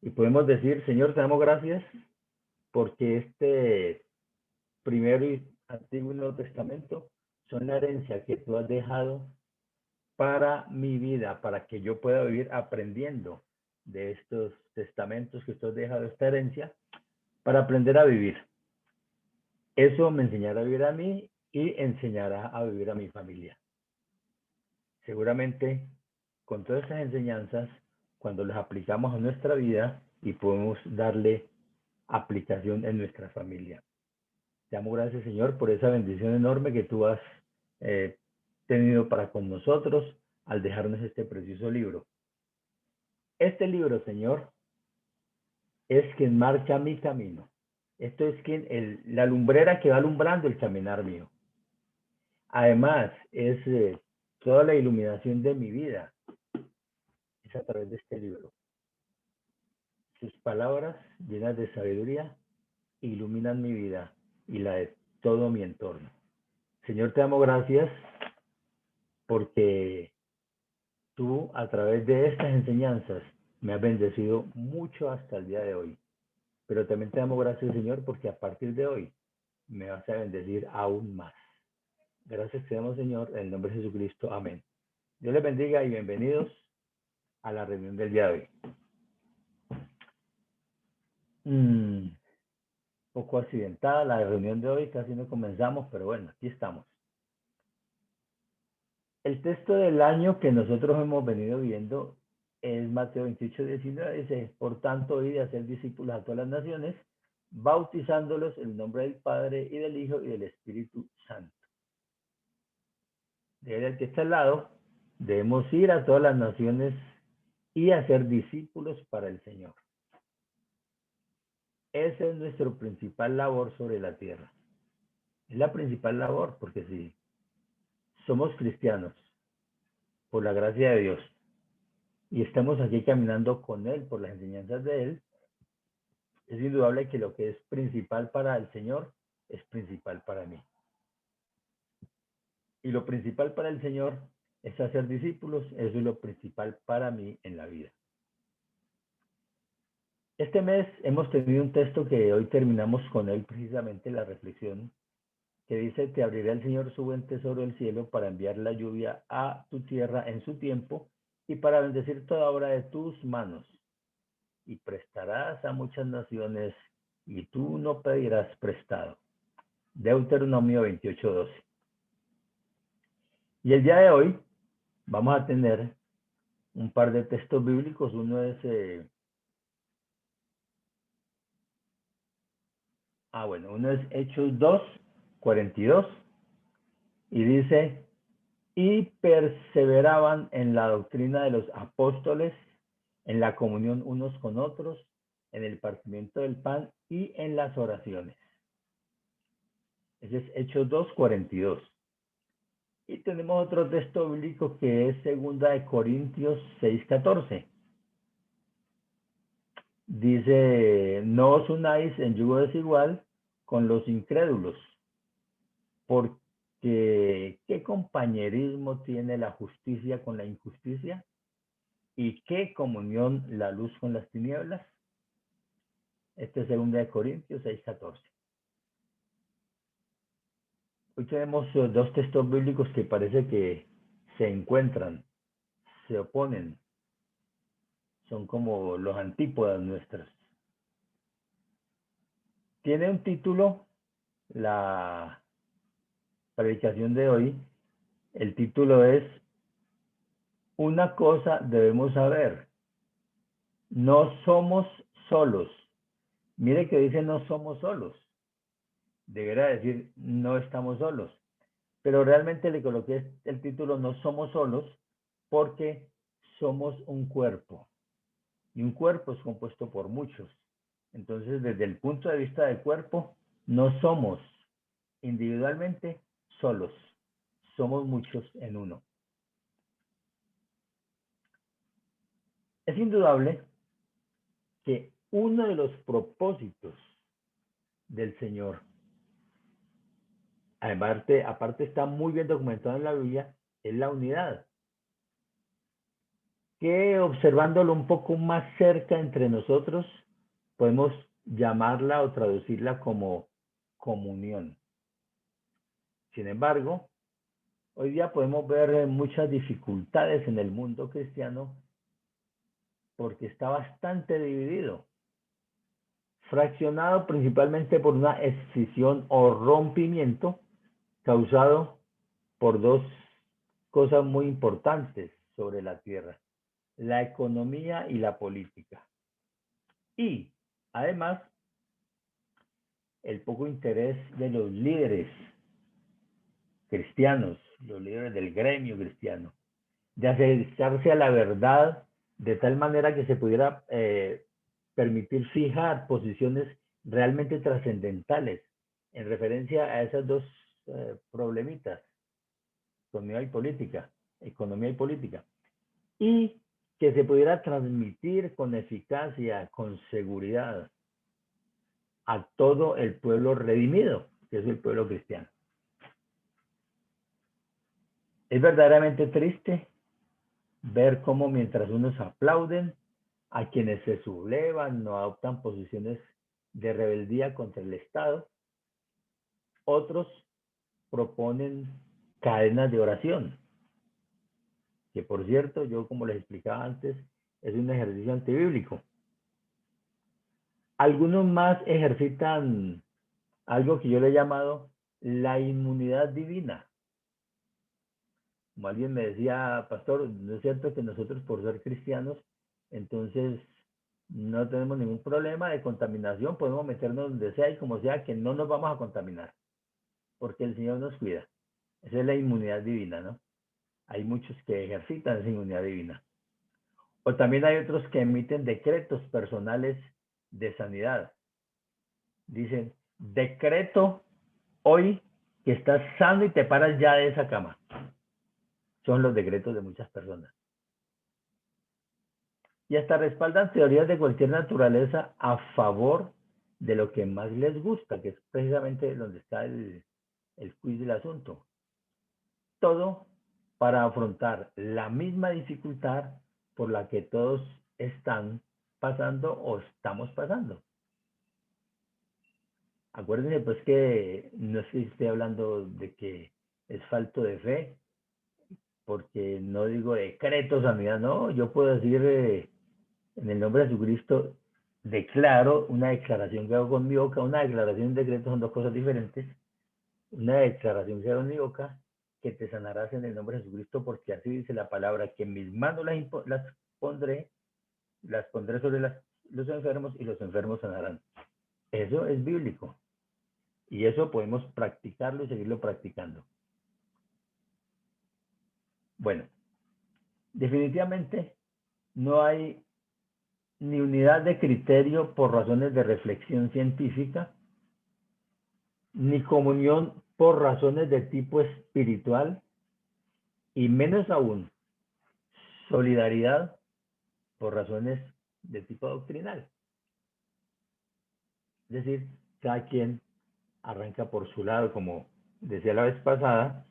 Y podemos decir, Señor, te damos gracias porque este primero y antiguo y Nuevo Testamento son la herencia que tú has dejado para mi vida, para que yo pueda vivir aprendiendo de estos testamentos que tú has dejado, esta herencia, para aprender a vivir. Eso me enseñará a vivir a mí y enseñará a vivir a mi familia. Seguramente con todas esas enseñanzas, cuando las aplicamos a nuestra vida y podemos darle aplicación en nuestra familia. Te amo, gracias Señor por esa bendición enorme que tú has eh, tenido para con nosotros al dejarnos este precioso libro. Este libro, Señor, es quien marcha mi camino. Esto es la lumbrera que va alumbrando el caminar mío. Además, es toda la iluminación de mi vida. Es a través de este libro. Sus palabras llenas de sabiduría iluminan mi vida y la de todo mi entorno. Señor, te damos gracias porque tú a través de estas enseñanzas me has bendecido mucho hasta el día de hoy. Pero también te damos gracias, Señor, porque a partir de hoy me vas a bendecir aún más. Gracias te damos, Señor, en el nombre de Jesucristo. Amén. Dios les bendiga y bienvenidos a la reunión del día de hoy. Poco accidentada la reunión de hoy, casi no comenzamos, pero bueno, aquí estamos. El texto del año que nosotros hemos venido viendo es Mateo 28:19, dice, por tanto, id a hacer discípulos a todas las naciones, bautizándolos en el nombre del Padre y del Hijo y del Espíritu Santo. El que está al lado, debemos ir a todas las naciones y hacer discípulos para el Señor. Esa es nuestra principal labor sobre la tierra. Es la principal labor, porque si somos cristianos, por la gracia de Dios, y estamos aquí caminando con Él, por las enseñanzas de Él, es indudable que lo que es principal para el Señor es principal para mí. Y lo principal para el Señor es hacer discípulos, eso es lo principal para mí en la vida. Este mes hemos tenido un texto que hoy terminamos con él, precisamente la reflexión, que dice, te abrirá el Señor su buen tesoro del cielo para enviar la lluvia a tu tierra en su tiempo y para bendecir toda obra de tus manos. Y prestarás a muchas naciones y tú no pedirás prestado. Deuteronomio 28:12. Y el día de hoy vamos a tener un par de textos bíblicos. Uno es, uno es Hechos 2:42 y dice, y perseveraban en la doctrina de los apóstoles, en la comunión unos con otros, en el partimiento del pan y en las oraciones. Ese es Hechos 2:42. Y tenemos otro texto bíblico que es 2 Corintios 6:14. Dice, no os unáis en yugo desigual con los incrédulos, porque ¿qué compañerismo tiene la justicia con la injusticia? ¿Y qué comunión la luz con las tinieblas? Este es 2 Corintios 6:14. Hoy tenemos dos textos bíblicos que parece que se encuentran, se oponen, son como los antípodas nuestras. Tiene un título, la predicación de hoy, el título es, una cosa debemos saber, no somos solos. Mire que dice no somos solos, debería decir no estamos solos, pero realmente le coloqué el título no somos solos porque somos un cuerpo y un cuerpo es compuesto por muchos. Entonces, desde el punto de vista del cuerpo, no somos individualmente solos, somos muchos en uno. Es indudable que uno de los propósitos del Señor, aparte está muy bien documentado en la Biblia, es la unidad. que observándolo un poco más cerca entre nosotros, podemos llamarla o traducirla como comunión. Sin embargo, hoy día podemos ver muchas dificultades en el mundo cristiano porque está bastante dividido, fraccionado principalmente por una escisión o rompimiento causado por dos cosas muy importantes sobre la tierra: la economía y la política. Y además, el poco interés de los líderes cristianos, los líderes del gremio cristiano, de acercarse a la verdad de tal manera que se pudiera permitir fijar posiciones realmente trascendentales en referencia a esas dos problemitas, economía y política, y que se pudiera transmitir con eficacia, con seguridad a todo el pueblo redimido, que es el pueblo cristiano. Es verdaderamente triste ver cómo mientras unos aplauden a quienes se sublevan o adoptan posiciones de rebeldía contra el Estado, otros proponen cadenas de oración, que por cierto, yo como les explicaba antes, es un ejercicio antibíblico. Algunos más ejercitan algo que yo le he llamado la inmunidad divina. Como alguien me decía, pastor, ¿no es cierto que nosotros por ser cristianos, entonces no tenemos ningún problema de contaminación, podemos meternos donde sea y como sea, que no nos vamos a contaminar, porque el Señor nos cuida? Esa es la inmunidad divina, ¿no? Hay muchos que ejercitan esa inmunidad divina. O también hay otros que emiten decretos personales de sanidad. Dicen, decreto hoy que estás sano y te paras ya de esa cama. Son los decretos de muchas personas. Y hasta respaldan teorías de cualquier naturaleza a favor de lo que más les gusta, que es precisamente donde está el quiz del asunto. Todo para afrontar la misma dificultad por la que todos están pasando o estamos pasando. Acuérdense pues que no es que estoy hablando de que es falto de fe, porque no digo decreto sanidad, no, yo puedo decir en el nombre de Jesucristo, declaro una declaración que hago con mi boca. Una declaración y un decreto son dos cosas diferentes. Una declaración que hago en mi boca, que te sanarás en el nombre de Jesucristo, porque así dice la palabra, que en mis manos las pondré sobre los enfermos y los enfermos sanarán. Eso es bíblico. Y eso podemos practicarlo y seguirlo practicando. Bueno, definitivamente no hay ni unidad de criterio por razones de reflexión científica, ni comunión por razones de tipo espiritual, y menos aún solidaridad por razones de tipo doctrinal. Es decir, cada quien arranca por su lado, como decía la vez pasada,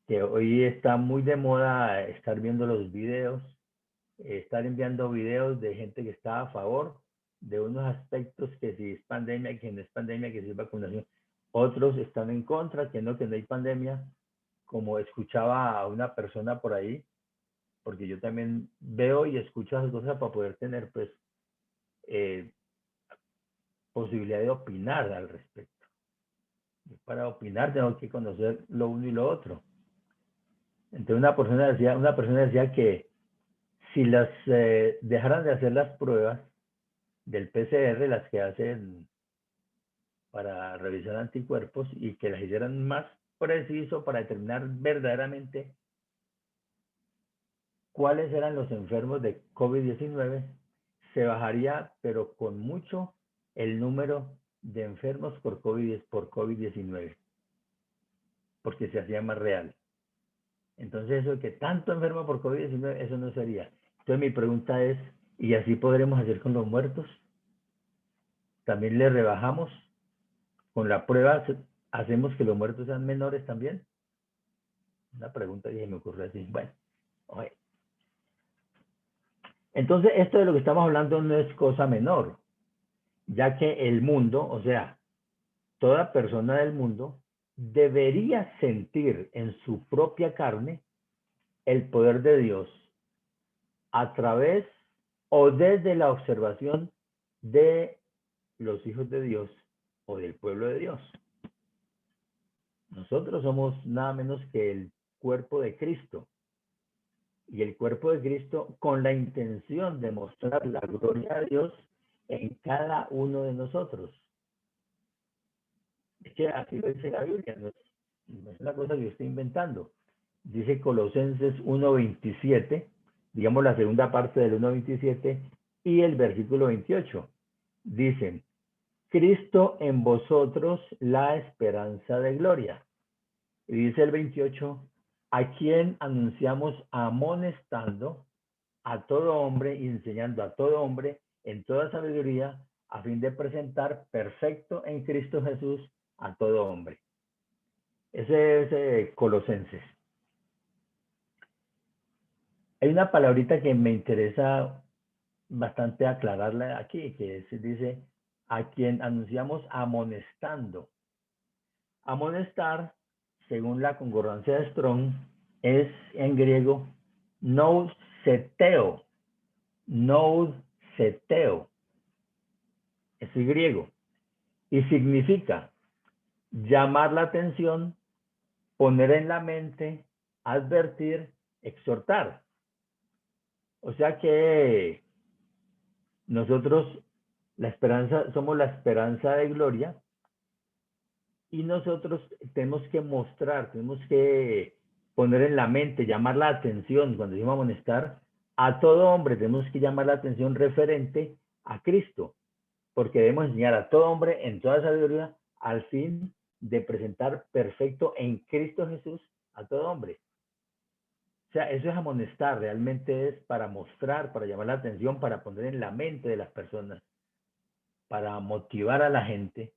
que hoy está muy de moda estar viendo los videos, estar enviando videos de gente que está a favor de unos aspectos, que si es pandemia, que no es pandemia, que si es vacunación. Otros están en contra, que no hay pandemia, como escuchaba a una persona por ahí, porque yo también veo y escucho esas cosas para poder tener pues posibilidad de opinar al respecto. Y para opinar tengo que conocer lo uno y lo otro. Entonces una persona decía que si las dejaran de hacer las pruebas del PCR, las que hacen para revisar anticuerpos, y que las hicieran más preciso para determinar verdaderamente cuáles eran los enfermos de COVID-19, se bajaría, pero con mucho, el número de enfermos por COVID-19, porque se hacía más real. Entonces, eso de que tanto enfermo por COVID-19, eso no sería. Entonces, mi pregunta es, ¿y así podremos hacer con los muertos? ¿También le rebajamos? ¿Con la prueba hacemos que los muertos sean menores también? Una pregunta que me ocurrió así. Bueno, oye. Entonces, esto de lo que estamos hablando no es cosa menor, ya que el mundo, o sea, toda persona del mundo, debería sentir en su propia carne el poder de Dios a través o desde la observación de los hijos de Dios o del pueblo de Dios. Nosotros somos nada menos que el cuerpo de Cristo. Y el cuerpo de Cristo con la intención de mostrar la gloria de Dios en cada uno de nosotros. Es que así lo dice la Biblia, no es una cosa que yo estoy inventando. Dice Colosenses 1:27, digamos la segunda parte del 1:27 y el versículo 28. Dicen, Cristo en vosotros la esperanza de gloria. Y dice el 28, a quien anunciamos amonestando a todo hombre y enseñando a todo hombre en toda sabiduría, a fin de presentar perfecto en Cristo Jesús a todo hombre. Ese es Colosenses. Hay una palabrita que me interesa bastante aclararla aquí, que dice, a quien anunciamos amonestando. Amonestar, según la concordancia de Strong, es en griego nouseteo. Nouseteo. Es el griego. Y significa llamar la atención, poner en la mente, advertir, exhortar. O sea que nosotros la esperanza, somos la esperanza de gloria y nosotros tenemos que mostrar, tenemos que poner en la mente, llamar la atención, cuando decimos amonestar, a todo hombre tenemos que llamar la atención referente a Cristo, porque debemos enseñar a todo hombre en toda sabiduría al fin de presentar perfecto en Cristo Jesús a todo hombre. O sea, eso es amonestar, realmente es para mostrar, para llamar la atención, para poner en la mente de las personas, para motivar a la gente.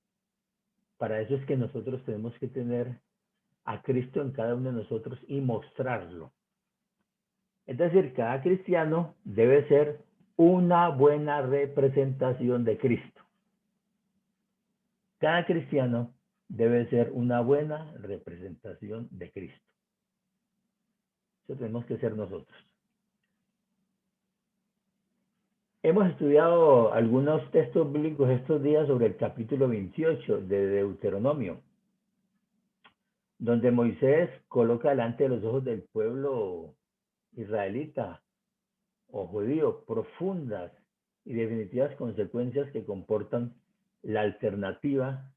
Para eso es que nosotros tenemos que tener a Cristo en cada uno de nosotros y mostrarlo. Es decir, cada cristiano debe ser una buena representación de Cristo. Cada cristiano debe ser una buena representación de Cristo. Eso tenemos que ser nosotros. Hemos estudiado algunos textos bíblicos estos días sobre el capítulo 28 de Deuteronomio, donde Moisés coloca delante de los ojos del pueblo israelita o judío profundas y definitivas consecuencias que comportan la alternativa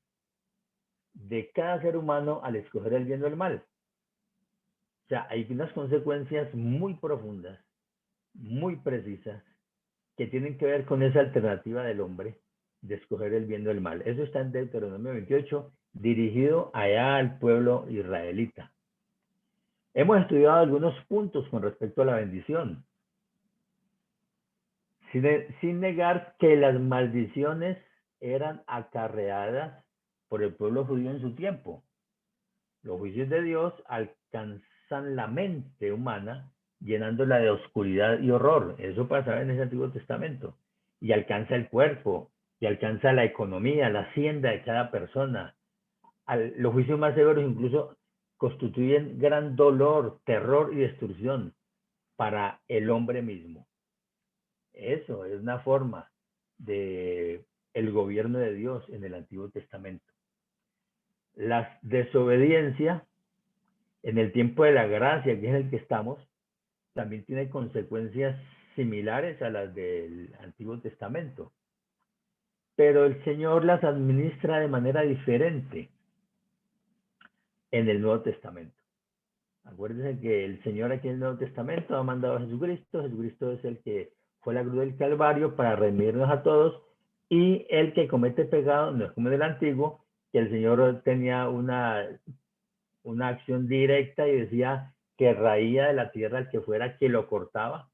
de cada ser humano al escoger el bien o el mal. O sea, hay unas consecuencias muy profundas, muy precisas, que tienen que ver con esa alternativa del hombre de escoger el bien o el mal. Eso está en Deuteronomio 28, dirigido allá al pueblo israelita. Hemos estudiado algunos puntos con respecto a la bendición, sin negar que las maldiciones eran acarreadas por el pueblo judío en su tiempo. Los juicios de Dios alcanzan la mente humana, llenándola de oscuridad y horror. Eso pasaba en ese Antiguo Testamento. Y alcanza el cuerpo, y alcanza la economía, la hacienda de cada persona. Los juicios más severos incluso constituyen gran dolor, terror y destrucción para el hombre mismo. Eso es una forma de el gobierno de Dios en el Antiguo Testamento. La desobediencia en el tiempo de la gracia, que es el que estamos, también tiene consecuencias similares a las del Antiguo Testamento. Pero el Señor las administra de manera diferente en el Nuevo Testamento. Acuérdense que el Señor aquí en el Nuevo Testamento ha mandado a Jesucristo. Jesucristo es el que fue la cruz del Calvario para redimirnos a todos. Y el que comete pecado no es como en el Antiguo, que el Señor tenía una acción directa y decía que raía de la tierra el que fuera que lo cortaba.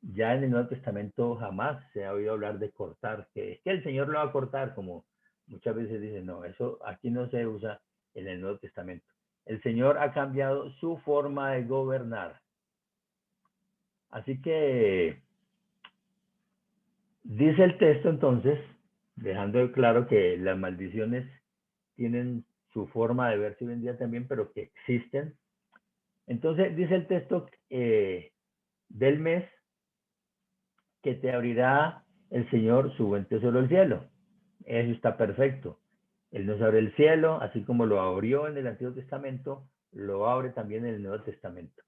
Ya en el Nuevo Testamento jamás se ha oído hablar de cortar, que es que el Señor lo va a cortar, como muchas veces dicen, no, eso aquí no se usa en el Nuevo Testamento. El Señor ha cambiado su forma de gobernar. Así que Dice el texto entonces, dejando claro que las maldiciones tienen su forma de verse hoy en día también, pero que existen. Entonces dice el texto del mes que te abrirá el Señor su buen tesoro del cielo. Eso está perfecto. Él nos abre el cielo, así como lo abrió en el Antiguo Testamento, lo abre también en el Nuevo Testamento.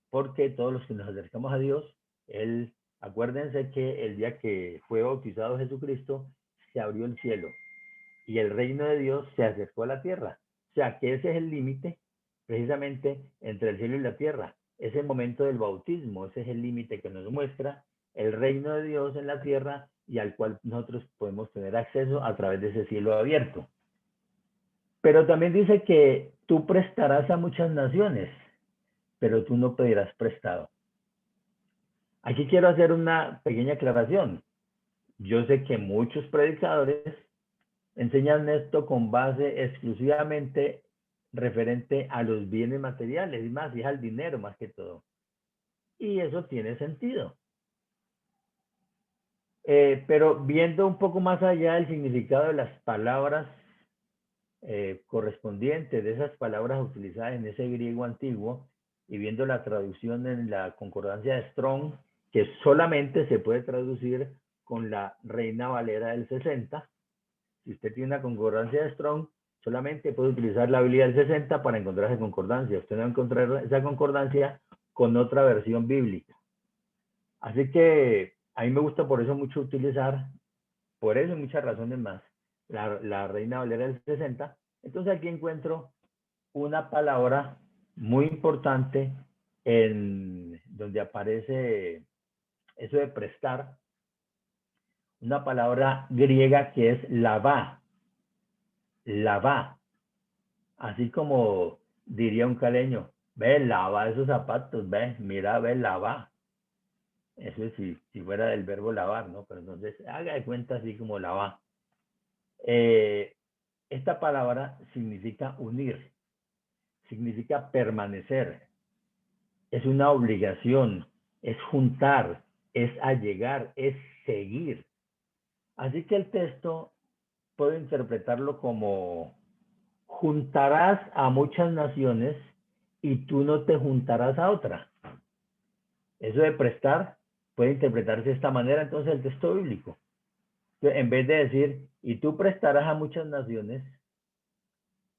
Porque todos los que nos acercamos a Dios, Él, acuérdense que el día que fue bautizado Jesucristo, se abrió el cielo y el reino de Dios se acercó a la tierra. O sea, que ese es el límite precisamente entre el cielo y la tierra. Es el momento del bautismo, ese es el límite que nos muestra el reino de Dios en la tierra y al cual nosotros podemos tener acceso a través de ese cielo abierto. Pero también dice que tú prestarás a muchas naciones, pero tú no pedirás prestado. Aquí quiero hacer una pequeña aclaración. Yo sé que muchos predicadores enseñan esto con base exclusivamente referente a los bienes materiales y más, y al dinero más que todo. Y eso tiene sentido. Pero viendo un poco más allá del significado de las palabras correspondientes, de esas palabras utilizadas en ese griego antiguo, y viendo la traducción en la concordancia de Strong, que solamente se puede traducir con la Reina Valera del 60. Si usted tiene una concordancia de Strong, solamente puede utilizar la Biblia del 60 para encontrar esa concordancia. Usted no va a encontrar esa concordancia con otra versión bíblica. Así que a mí me gusta por eso mucho utilizar, por eso y muchas razones más, la Reina Valera del 60. Entonces aquí encuentro una palabra muy importante en donde aparece eso de prestar, una palabra griega que es lavá, lavá, así como diría un caleño, ve, lava esos zapatos, ve, mira, ve, lava. Eso es si fuera del verbo lavar, ¿no? Pero entonces haga de cuenta así como lava. Eh, esta palabra significa unir, significa permanecer, es una obligación, es juntar, es allegar, es seguir. Así que el texto puedo interpretarlo como juntarás a muchas naciones y tú no te juntarás a otra. Eso de prestar puede interpretarse de esta manera entonces el texto bíblico. En vez de decir, y tú prestarás a muchas naciones,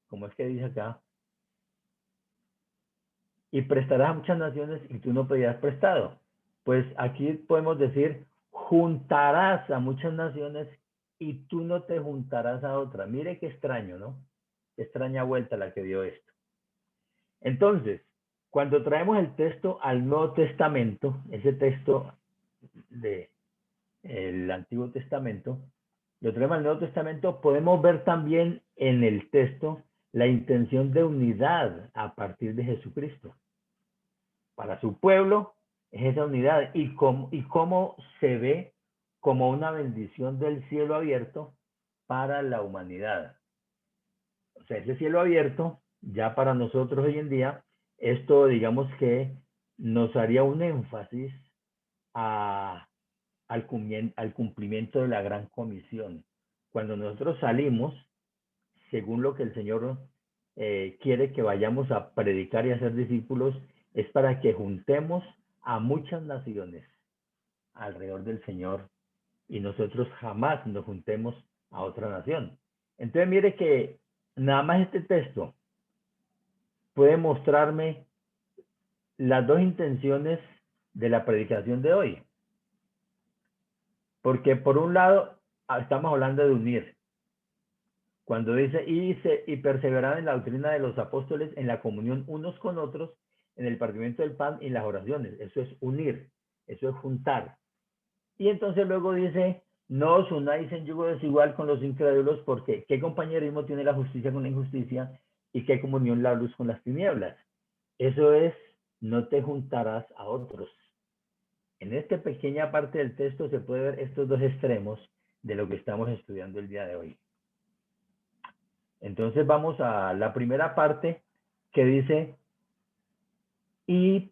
como es que dice acá, y prestarás a muchas naciones y tú no pedirás prestado. Pues aquí podemos decir, juntarás a muchas naciones y tú no te juntarás a otra. Mire qué extraño, ¿no? Qué extraña vuelta la que dio esto. Entonces, cuando traemos el texto al Nuevo Testamento, ese texto del Antiguo Testamento, lo traemos al Nuevo Testamento, podemos ver también en el texto la intención de unidad a partir de Jesucristo. Para su pueblo es esa unidad y cómo se ve como una bendición del cielo abierto para la humanidad. O sea, ese cielo abierto, ya para nosotros hoy en día, esto digamos que nos haría un énfasis a, al cumplimiento de la gran comisión. Cuando nosotros salimos, según lo que el Señor quiere que vayamos a predicar y a ser discípulos, es para que juntemos a muchas naciones alrededor del Señor y nosotros jamás nos juntemos a otra nación. Entonces mire que nada más este texto puede mostrarme las dos intenciones de la predicación de hoy. Porque por un lado estamos hablando de unir. Cuando dice, y perseverar en la doctrina de los apóstoles, en la comunión unos con otros, en el partimiento del pan y en las oraciones. Eso es unir, eso es juntar. Y entonces luego dice, no os unáis en yugo desigual con los incrédulos, porque ¿qué compañerismo tiene la justicia con la injusticia? ¿Y qué comunión la luz con las tinieblas? Eso es, no te juntarás a otros. En esta pequeña parte del texto se puede ver estos dos extremos de lo que estamos estudiando el día de hoy. Entonces vamos a la primera parte que dice, y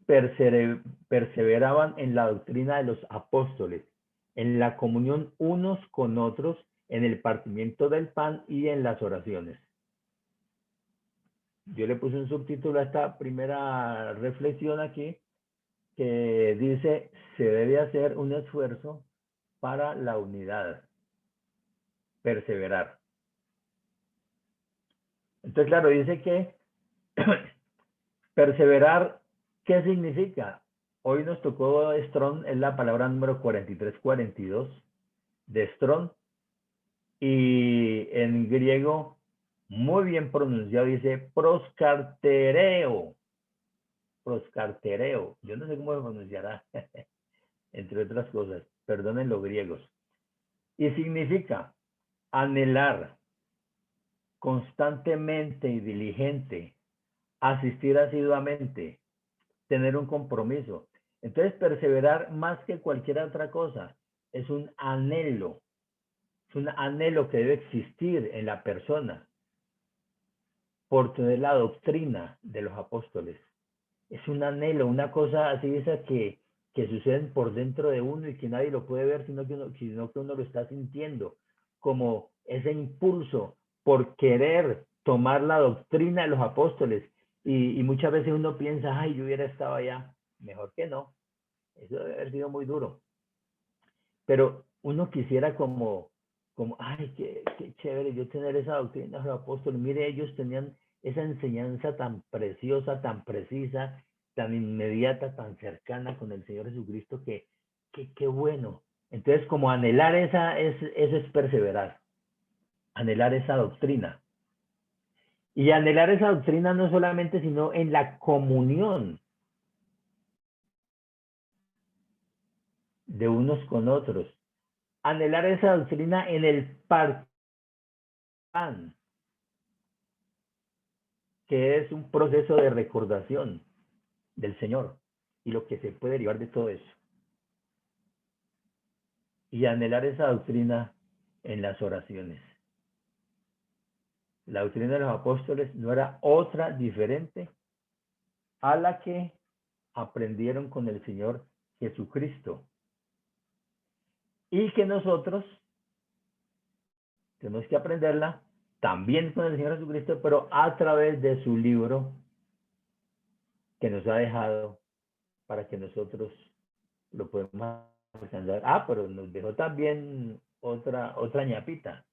perseveraban en la doctrina de los apóstoles, en la comunión unos con otros, en el partimiento del pan y en las oraciones. Yo le puse un subtítulo a esta primera reflexión aquí, que dice, se debe hacer un esfuerzo para la unidad, perseverar. Entonces, claro, dice que perseverar, ¿qué significa? Hoy nos tocó Strong, es la palabra número 4342 de Strong, y en griego, muy bien pronunciado, dice proscartereo. Proscartereo. Yo no sé cómo se pronunciará, entre otras cosas. Perdonen los griegos. Y significa anhelar constantemente y diligente, asistir asiduamente, tener un compromiso. Entonces, perseverar más que cualquier otra cosa es un anhelo que debe existir en la persona por tener la doctrina de los apóstoles. Es un anhelo, una cosa así esa que suceden por dentro de uno y que nadie lo puede ver, sino que uno lo está sintiendo, como ese impulso por querer tomar la doctrina de los apóstoles. Y muchas veces uno piensa, ay, yo hubiera estado allá, mejor que no, eso debe haber sido muy duro. Pero uno quisiera ay, qué chévere yo tener esa doctrina de los apóstoles. Mire, ellos tenían esa enseñanza tan preciosa, tan precisa, tan inmediata, tan cercana con el Señor Jesucristo, qué bueno. Entonces, como anhelar eso es perseverar, anhelar esa doctrina. Y anhelar esa doctrina no solamente, sino en la comunión de unos con otros. Anhelar esa doctrina en el pan, que es un proceso de recordación del Señor y lo que se puede derivar de todo eso. Y anhelar esa doctrina en las oraciones. La doctrina de los apóstoles no era otra diferente a la que aprendieron con el Señor Jesucristo. Y que nosotros tenemos que aprenderla también con el Señor Jesucristo, pero a través de su libro que nos ha dejado para que nosotros lo podamos alcanzar. Pero nos dejó también otra ñapita,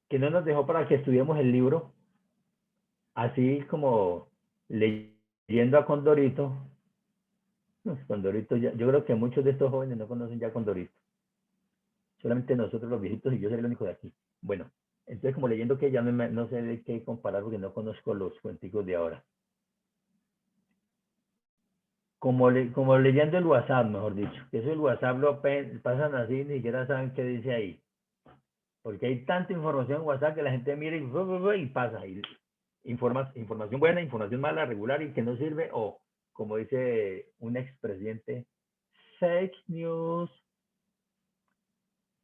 que no nos dejó para que estudiemos el libro, así como leyendo a Condorito. Condorito, yo creo que muchos de estos jóvenes no conocen ya Condorito. Solamente nosotros los viejitos y yo soy el único de aquí. Bueno, entonces como leyendo que ya no sé de qué comparar porque no conozco los cuenticos de ahora. Como leyendo el WhatsApp, mejor dicho. Que eso el WhatsApp lo pasan así, ni siquiera saben qué dice ahí. Porque hay tanta información en WhatsApp que la gente mira y pasa. Y información buena, información mala, regular y que no sirve. O, como dice un expresidente, fake news.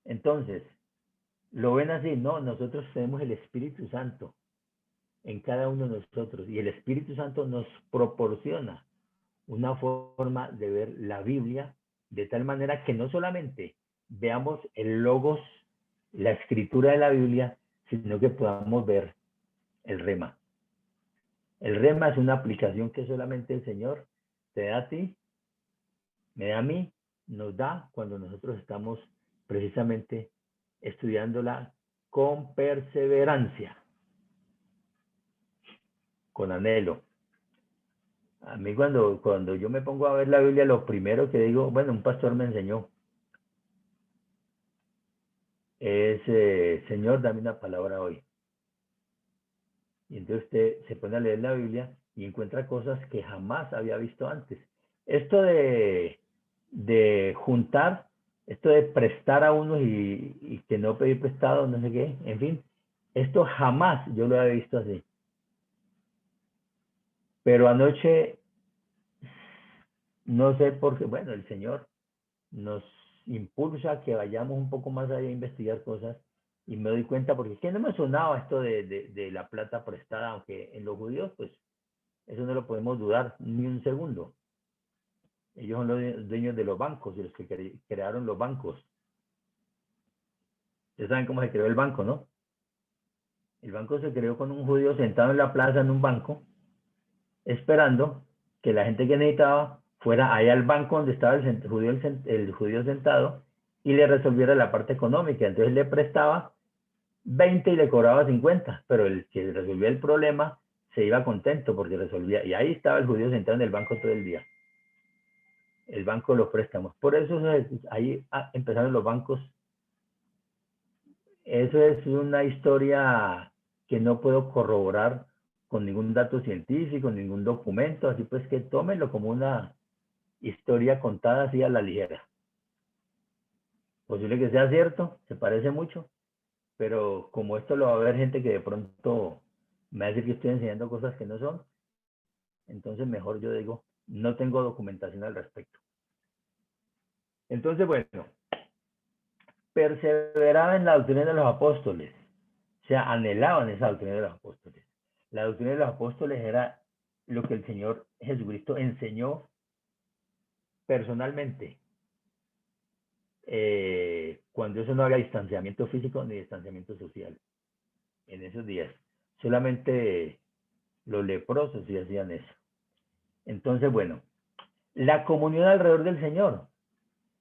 Entonces, lo ven así, no, nosotros tenemos el Espíritu Santo en cada uno de nosotros y el Espíritu Santo nos proporciona una forma de ver la Biblia de tal manera que no solamente veamos el logos, la escritura de la Biblia, sino que podamos ver el rema. El rema es una aplicación que solamente el Señor te da a ti, me da a mí, nos da cuando nosotros estamos precisamente estudiándola con perseverancia, con anhelo. A mí cuando yo me pongo a ver la Biblia, lo primero que digo, bueno, un pastor me enseñó, es, Señor, dame una palabra hoy. Y entonces usted se pone a leer la Biblia y encuentra cosas que jamás había visto antes. Esto de juntar, esto de prestar a uno y que no pedir prestado, no sé qué, en fin, esto jamás yo lo había visto así. Pero anoche, no sé por qué, bueno, el Señor nos impulsa a que vayamos un poco más allá a investigar cosas y me doy cuenta, porque es que no me sonaba esto de la plata prestada, aunque en los judíos, pues, eso no lo podemos dudar ni un segundo. Ellos son los dueños de los bancos y los que crearon los bancos. Ustedes saben cómo se creó el banco, ¿no? El banco se creó con un judío sentado en la plaza en un banco, esperando que la gente que necesitaba fuera allá al banco donde estaba el judío sentado y le resolviera la parte económica. Entonces le prestaba 20 y le cobraba 50, pero el que resolvía el problema se iba contento porque resolvía. Y ahí estaba el judío sentado en el banco todo el día. El banco de los préstamos. Por eso ahí empezaron los bancos. Eso es una historia que no puedo corroborar con ningún dato científico, ningún documento, así pues que tómenlo como una historia contada así a la ligera. Posible que sea cierto, se parece mucho, pero como esto lo va a ver gente que de pronto me va a decir que estoy enseñando cosas que no son, entonces mejor yo digo, no tengo documentación al respecto. Entonces, bueno, perseveraba en la doctrina de los apóstoles, o sea, anhelaban esa doctrina de los apóstoles. La doctrina de los apóstoles era lo que el Señor Jesucristo enseñó personalmente, cuando eso no había distanciamiento físico ni distanciamiento social en esos días. Solamente los leprosos sí hacían eso. Entonces, bueno, la comunión alrededor del Señor.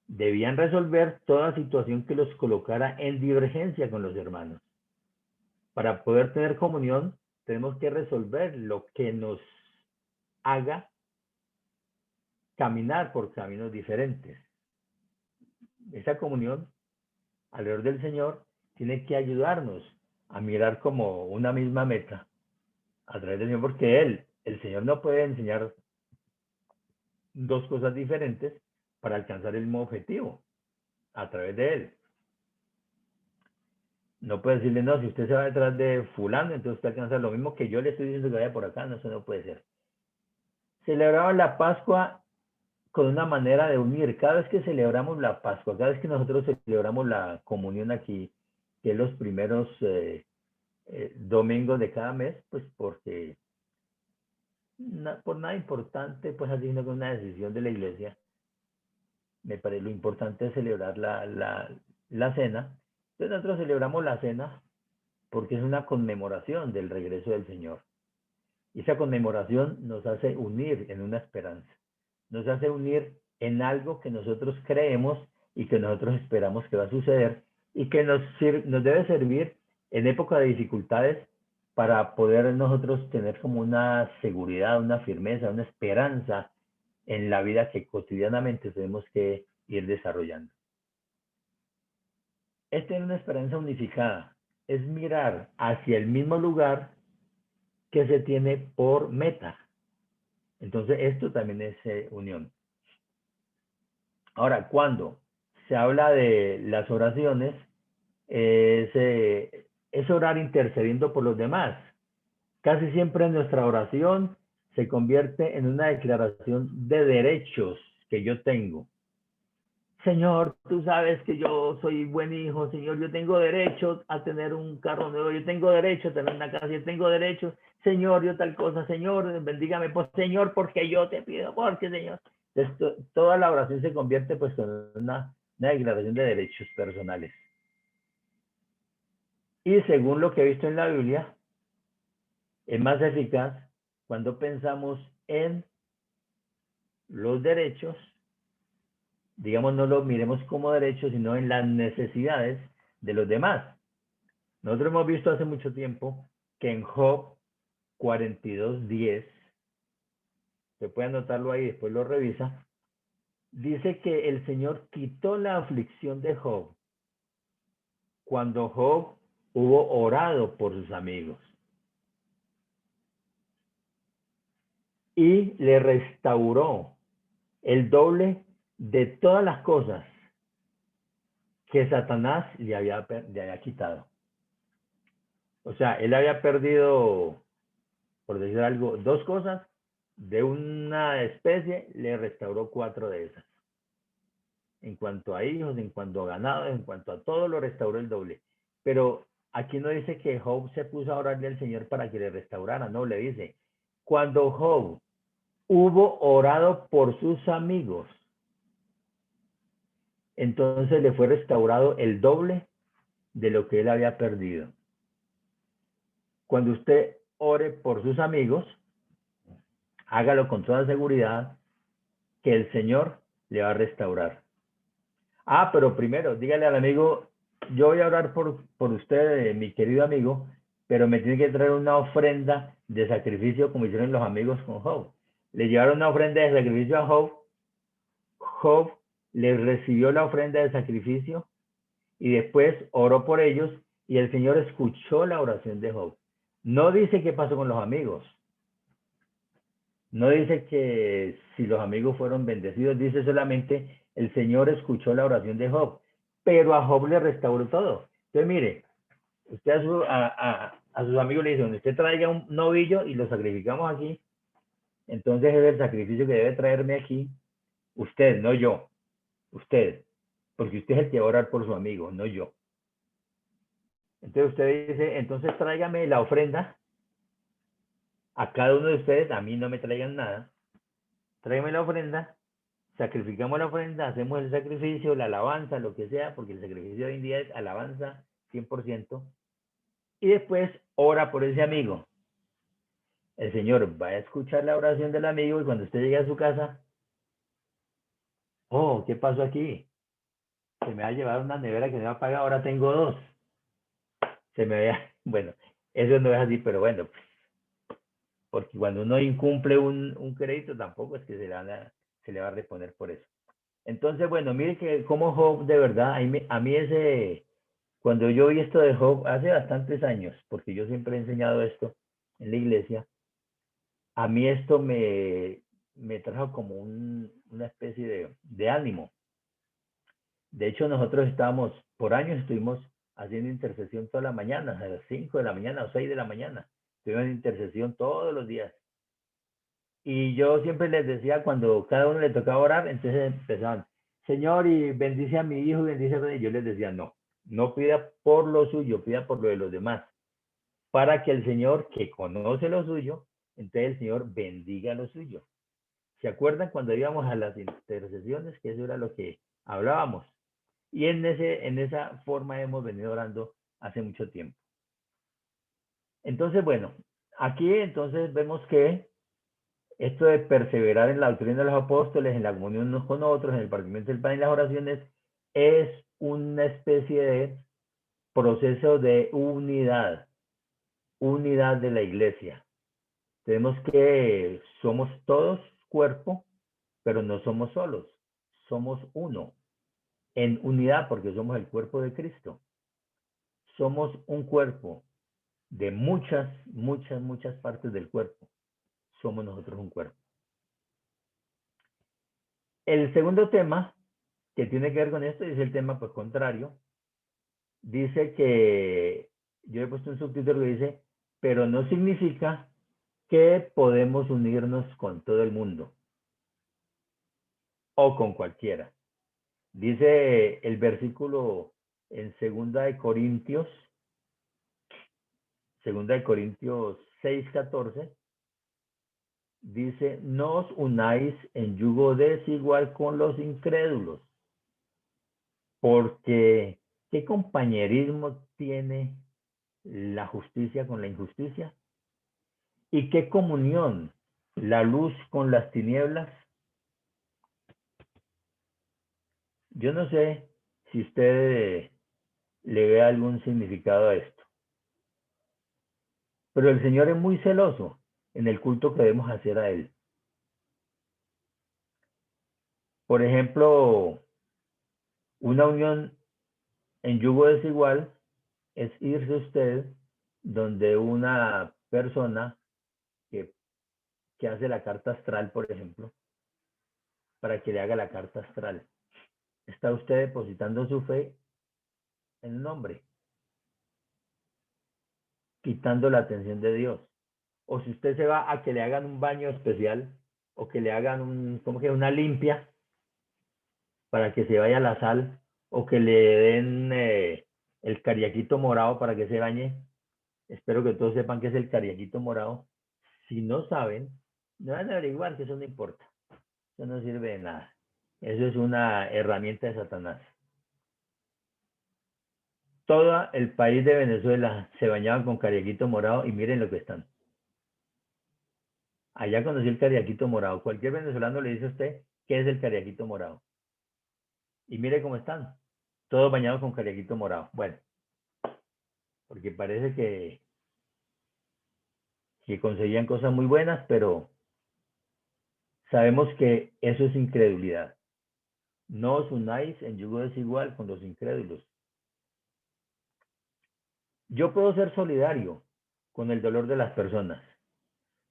Debían resolver toda situación que los colocara en divergencia con los hermanos. Para poder tener comunión, tenemos que resolver lo que nos haga caminar por caminos diferentes. Esa comunión alrededor del Señor tiene que ayudarnos a mirar como una misma meta a través del Señor, porque el Señor no puede enseñar dos cosas diferentes para alcanzar el mismo objetivo a través de Él. No puede decirle, no, si usted se va detrás de fulano, entonces usted alcanza lo mismo que yo le estoy diciendo que vaya por acá, no, eso no puede ser. Celebraban la Pascua con una manera de unir. Cada vez que celebramos la Pascua, cada vez que nosotros celebramos la comunión aquí, que es los primeros domingos de cada mes, pues porque por nada importante, pues así no con una decisión de la iglesia, me parece lo importante es celebrar la cena. Entonces nosotros celebramos la cena porque es una conmemoración del regreso del Señor. Y esa conmemoración nos hace unir en una esperanza, nos hace unir en algo que nosotros creemos y que nosotros esperamos que va a suceder y que nos debe servir en época de dificultades para poder nosotros tener como una seguridad, una firmeza, una esperanza en la vida que cotidianamente tenemos que ir desarrollando. Es tener una esperanza unificada, es mirar hacia el mismo lugar que se tiene por meta. Entonces, esto también es unión. Ahora, cuando se habla de las oraciones, es orar intercediendo por los demás. Casi siempre nuestra oración se convierte en una declaración de derechos que yo tengo. Señor, tú sabes que yo soy buen hijo, Señor, yo tengo derecho a tener un carro nuevo, yo tengo derecho a tener una casa, yo tengo derecho, Señor, yo tal cosa, Señor, bendígame, pues, Señor, porque yo te pido, porque, Señor. Entonces, toda la oración se convierte, pues, en una declaración de derechos personales. Y según lo que he visto en la Biblia, es más eficaz cuando pensamos en los derechos, digamos, no los miremos como derechos, sino en las necesidades de los demás. Nosotros hemos visto hace mucho tiempo que en Job 42:10, se puede anotarlo ahí, después lo revisa, dice que el Señor quitó la aflicción de Job cuando Job hubo orado por sus amigos y le restauró el doble de todas las cosas que Satanás le había quitado. O sea, él había perdido, por decir algo, 2 cosas de una especie, le restauró 4 de esas. En cuanto a hijos, en cuanto a ganado, en cuanto a todo, lo restauró el doble. Pero aquí no dice que Job se puso a orarle al Señor para que le restaurara, no, le dice, cuando Job hubo orado por sus amigos, entonces le fue restaurado el doble de lo que él había perdido. Cuando usted ore por sus amigos, hágalo con toda seguridad que el Señor le va a restaurar. Ah, pero primero, dígale al amigo, yo voy a orar por usted, mi querido amigo, pero me tiene que traer una ofrenda de sacrificio como hicieron los amigos con Job. Le llevaron una ofrenda de sacrificio a Job. Job les recibió la ofrenda de sacrificio y después oró por ellos y el Señor escuchó la oración de Job. No dice qué pasó con los amigos. No dice que si los amigos fueron bendecidos, dice solamente el Señor escuchó la oración de Job, pero a Job le restauró todo. Entonces, mire, usted a sus amigos le dice, donde usted traiga un novillo y lo sacrificamos aquí, entonces es el sacrificio que debe traerme aquí, usted, no yo, usted, porque usted es el que va a orar por su amigo, no yo. Entonces usted dice, entonces tráigame la ofrenda a cada uno de ustedes, a mí no me traigan nada, tráigame la ofrenda, sacrificamos la ofrenda, hacemos el sacrificio, la alabanza, lo que sea, porque el sacrificio de hoy en día es alabanza 100%, y después ora por ese amigo. El Señor va a escuchar la oración del amigo y cuando usted llegue a su casa, oh, ¿qué pasó aquí? Se me va a llevar una nevera que me va a pagar, ahora tengo dos. Se me vea, bueno, eso no es así, pero bueno, porque cuando uno incumple un crédito tampoco es que se le va a reponer por eso. Entonces, bueno, mire que como Job, de verdad, a mí ese, cuando yo vi esto de Job hace bastantes años, porque yo siempre he enseñado esto en la iglesia, a mí esto me trajo como una especie de ánimo. De hecho, nosotros estábamos, por años estuvimos haciendo intercesión toda la mañana, a las 5 de la mañana o 6 de la mañana. Estuvimos en intercesión todos los días. Y yo siempre les decía, cuando cada uno le tocaba orar, entonces empezaban, Señor, y bendice a mi hijo, y bendice a mi hijo. Y yo les decía, no, no pida por lo suyo, pida por lo de los demás, para que el Señor, que conoce lo suyo, entonces el Señor bendiga lo suyo. ¿Se acuerdan cuando íbamos a las intercesiones? Que eso era lo que hablábamos. Y en esa forma hemos venido orando hace mucho tiempo. Entonces, bueno, aquí entonces vemos que esto de perseverar en la doctrina de los apóstoles, en la comunión unos con otros, en el partimiento del pan y las oraciones, es una especie de proceso de unidad de la iglesia. Tenemos que somos todos cuerpo, pero no somos solos, somos uno, en unidad porque somos el cuerpo de Cristo. Somos un cuerpo de muchas partes del cuerpo. Somos nosotros un cuerpo. El segundo tema que tiene que ver con esto es el tema pues contrario. Dice que, yo he puesto un subtítulo que dice, pero no significa que podemos unirnos con todo el mundo o con cualquiera. Dice el versículo en segunda de Corintios 6:14, dice, no os unáis en yugo desigual con los incrédulos, porque ¿qué compañerismo tiene la justicia con la injusticia? ¿Y qué comunión la luz con las tinieblas? Yo no sé si usted le ve algún significado a esto, pero el Señor es muy celoso en el culto que debemos hacer a Él. Por ejemplo, una unión en yugo desigual es irse usted donde una persona que, que hace la carta astral, por ejemplo, para que le haga la carta astral. Está usted depositando su fe en un hombre, quitando la atención de Dios. O si usted se va a que le hagan un baño especial o que le hagan una limpia para que se vaya la sal o que le den el cariaquito morado para que se bañe. Espero que todos sepan qué es el cariaquito morado. Si no saben, No van a averiguar que eso no importa. Eso no sirve de nada. Eso es una herramienta de Satanás. Todo el país de Venezuela se bañaban con cariaquito morado y miren lo que están. Allá conocí el cariaquito morado. Cualquier venezolano le dice a usted qué es el cariaquito morado. Y mire cómo están. Todos bañados con cariaquito morado. Bueno, porque parece que conseguían cosas muy buenas, pero sabemos que eso es incredulidad. No os unáis en yugo desigual con los incrédulos. Yo puedo ser solidario con el dolor de las personas.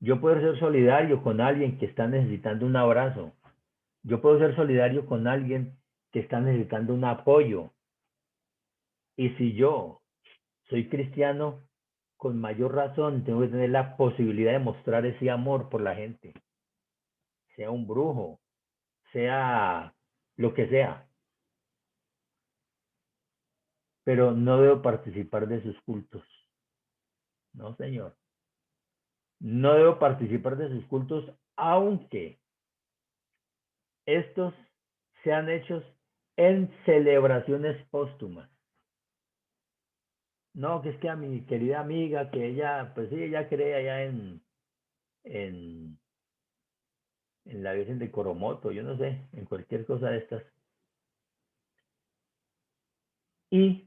Yo puedo ser solidario con alguien que está necesitando un abrazo. Yo puedo ser solidario con alguien que está necesitando un apoyo. Y si yo soy cristiano, con mayor razón tengo que tener la posibilidad de mostrar ese amor por la gente. Sea un brujo, sea lo que sea. Pero no debo participar de sus cultos. No, señor. No debo participar de sus cultos, aunque estos sean hechos en celebraciones póstumas. No, que es que a mi querida amiga, que ella, pues sí, ella cree allá en, en la Virgen de Coromoto, yo no sé, en cualquier cosa de estas. Y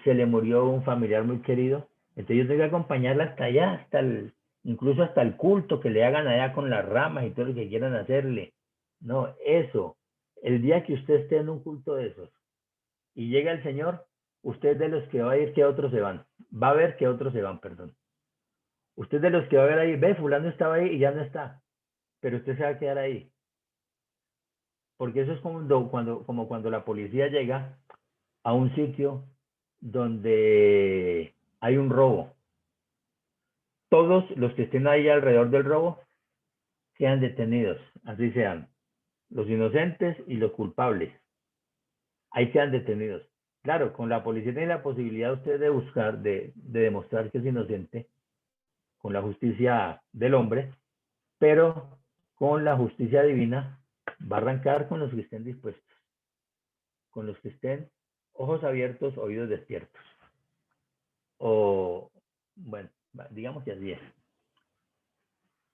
se le murió un familiar muy querido, entonces yo tengo que acompañarla hasta allá, incluso hasta el culto que le hagan allá con las ramas y todo lo que quieran hacerle. No, eso, el día que usted esté en un culto de esos y llega el Señor, usted es de los que va a ir que otros se van, va a ver que otros se van, perdón. Usted es de los que va a ver ahí, ve, fulano estaba ahí y ya no está, pero usted se va a quedar ahí. Porque eso es como cuando la policía llega a un sitio donde hay un robo. Todos los que estén ahí alrededor del robo sean detenidos, así sean los inocentes y los culpables. Ahí quedan detenidos. Claro, con la policía tiene la posibilidad usted de buscar, de demostrar que es inocente, con la justicia del hombre, pero con la justicia divina va a arrancar con los que estén dispuestos, con los que estén ojos abiertos, oídos despiertos. O, bueno, digamos que así es.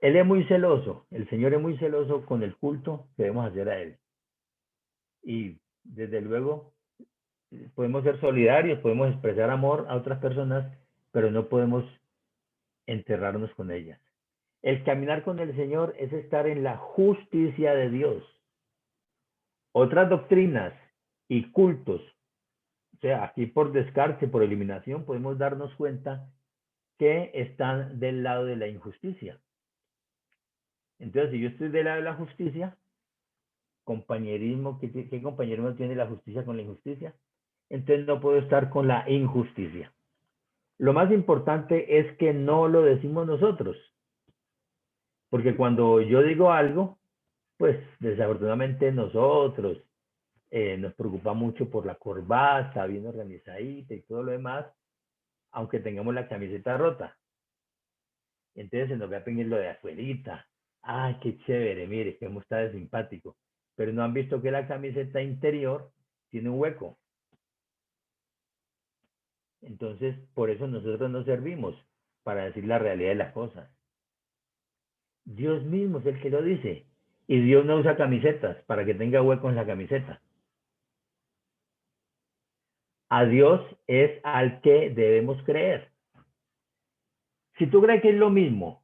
Él es muy celoso, el Señor es muy celoso con el culto que debemos hacer a Él. Y desde luego podemos ser solidarios, podemos expresar amor a otras personas, pero no podemos enterrarnos con ellas. El caminar con el Señor es estar en la justicia de Dios. Otras doctrinas y cultos, o sea, aquí por descarte, por eliminación, podemos darnos cuenta que están del lado de la injusticia. Entonces, si yo estoy del lado de la justicia, compañerismo, ¿qué compañerismo tiene la justicia con la injusticia? Entonces no puedo estar con la injusticia. Lo más importante es que no lo decimos nosotros, porque cuando yo digo algo, pues desafortunadamente nosotros nos preocupa mucho por la corbata, bien organizadita y todo lo demás, aunque tengamos la camiseta rota. Entonces se nos va a pedir lo de afuerita. Ay, qué chévere, mire, cómo está de simpático. Pero no han visto que la camiseta interior tiene un hueco. Entonces, por eso nosotros nos servimos, para decir la realidad de las cosas. Dios mismo es el que lo dice. Y Dios no usa camisetas para que tenga hueco en la camiseta. A Dios es al que debemos creer. Si tú crees que es lo mismo